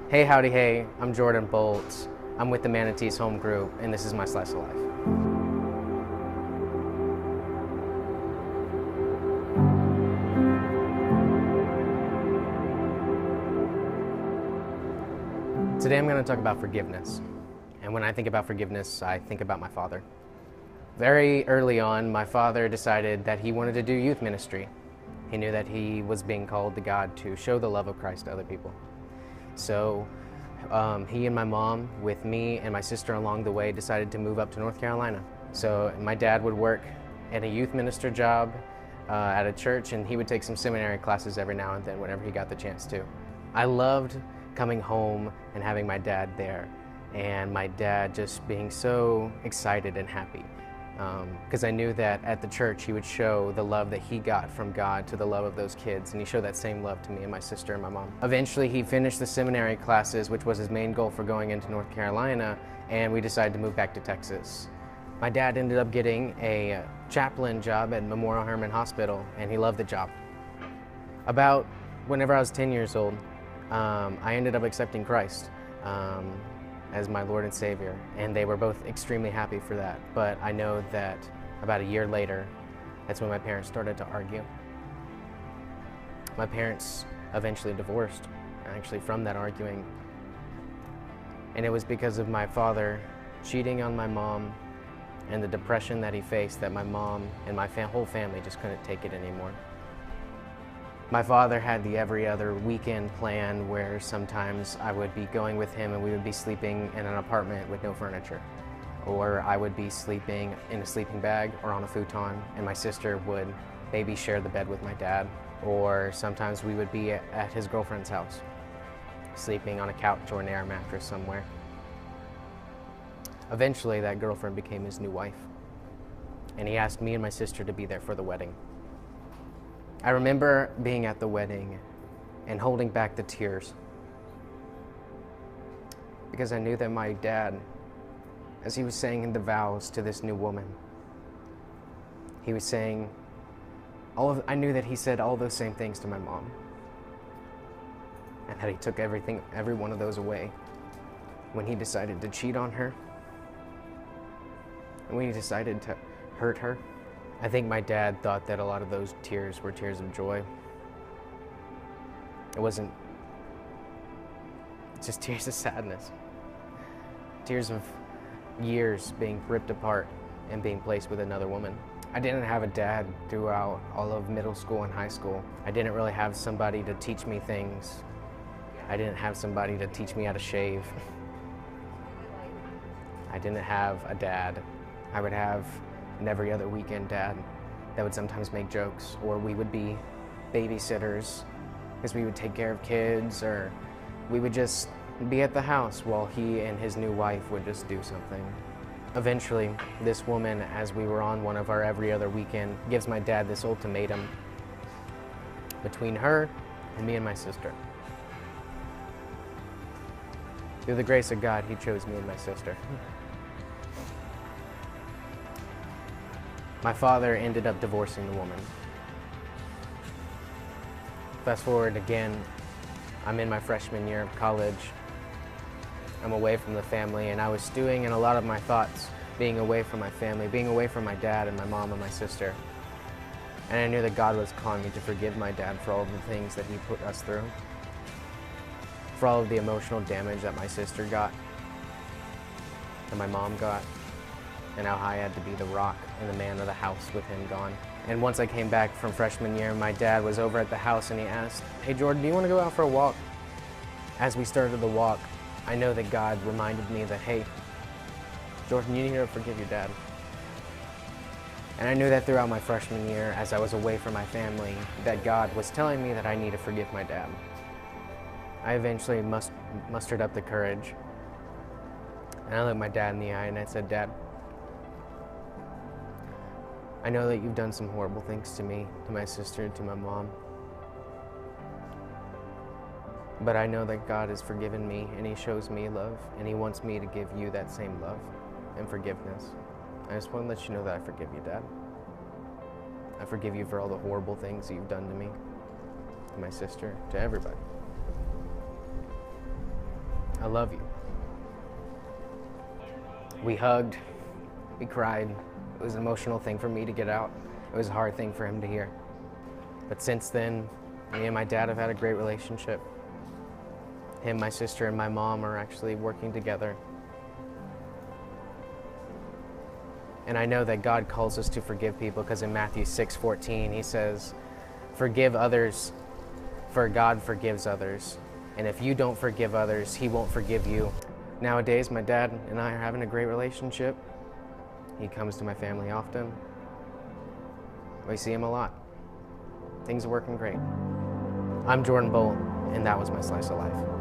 Hey, howdy, hey, I'm Jordan Bolt. I'm with the Manatees Home Group, and this is my slice of life. Today I'm going to talk about forgiveness. And when I think about forgiveness, I think about my father. Very early on, my father decided that he wanted to do youth ministry. He knew that he was being called to God to show the love of Christ to other people. So he and my mom, with me and my sister along the way, decided to move up to North Carolina. So my dad would work at a youth minister job at a church, and he would take some seminary classes every now and then whenever he got the chance to. I loved coming home and having my dad there, and my dad just being so excited and happy. Because I knew that at the church he would show the love that he got from God to the love of those kids, and he showed that same love to me and my sister and my mom. Eventually he finished the seminary classes, which was his main goal for going into North Carolina, and we decided to move back to Texas. My dad ended up getting a chaplain job at Memorial Hermann Hospital, and he loved the job. About whenever I was 10 years old, I ended up accepting Christ as my Lord and Savior, and they were both extremely happy for that. But I know that about a year later, that's when my parents started to argue. My parents eventually divorced, actually, from that arguing. And it was because of my father cheating on my mom and the depression that he faced, that my mom and my whole family just couldn't take it anymore. My father had the every other weekend plan where sometimes I would be going with him and we would be sleeping in an apartment with no furniture. Or I would be sleeping in a sleeping bag or on a futon, and my sister would maybe share the bed with my dad. Or sometimes we would be at his girlfriend's house, sleeping on a couch or an air mattress somewhere. Eventually that girlfriend became his new wife, and he asked me and my sister to be there for the wedding. I remember being at the wedding and holding back the tears because I knew that my dad, as he was saying the vows to this new woman, he was saying I knew that he said all those same things to my mom, and that he took every one of those away when he decided to cheat on her and when he decided to hurt her. I think my dad thought that a lot of those tears were tears of joy. It wasn't just tears of sadness. Tears of years being ripped apart and being placed with another woman. I didn't have a dad throughout all of middle school and high school. I didn't really have somebody to teach me things. I didn't have somebody to teach me how to shave. I didn't have a dad. I would have an every other weekend dad that would sometimes make jokes, or we would be babysitters because we would take care of kids, or we would just be at the house while he and his new wife would just do something. Eventually, this woman, as we were on one of our every other weekend, gives my dad this ultimatum between her and me and my sister. Through the grace of God, he chose me and my sister. My father ended up divorcing the woman. Fast forward again, I'm in my freshman year of college. I'm away from the family, and I was stewing in a lot of my thoughts, being away from my family, being away from my dad and my mom and my sister. And I knew that God was calling me to forgive my dad for all the things that he put us through, for all of the emotional damage that my sister got, and my mom got, and how I had to be the rock and the man of the house with him gone. And once I came back from freshman year, my dad was over at the house and he asked, "Hey Jordan, do you want to go out for a walk?" As we started the walk, I know that God reminded me that, hey, Jordan, you need to forgive your dad. And I knew that throughout my freshman year, as I was away from my family, that God was telling me that I need to forgive my dad. I eventually mustered up the courage, and I looked my dad in the eye and I said, "Dad, I know that you've done some horrible things to me, to my sister, to my mom. But I know that God has forgiven me, and he shows me love, and he wants me to give you that same love and forgiveness. I just want to let you know that I forgive you, Dad. I forgive you for all the horrible things that you've done to me, to my sister, to everybody." I love you. We hugged, we cried. It was an emotional thing for me to get out. It was a hard thing for him to hear. But since then, me and my dad have had a great relationship. Him, my sister, and my mom are actually working together. And I know that God calls us to forgive people because in Matthew 6:14, he says, "Forgive others, for God forgives others. And if you don't forgive others, he won't forgive you." Nowadays, my dad and I are having a great relationship. He comes to my family often. We see him a lot. Things are working great. I'm Jordan Bolt, and that was my Slice of Life.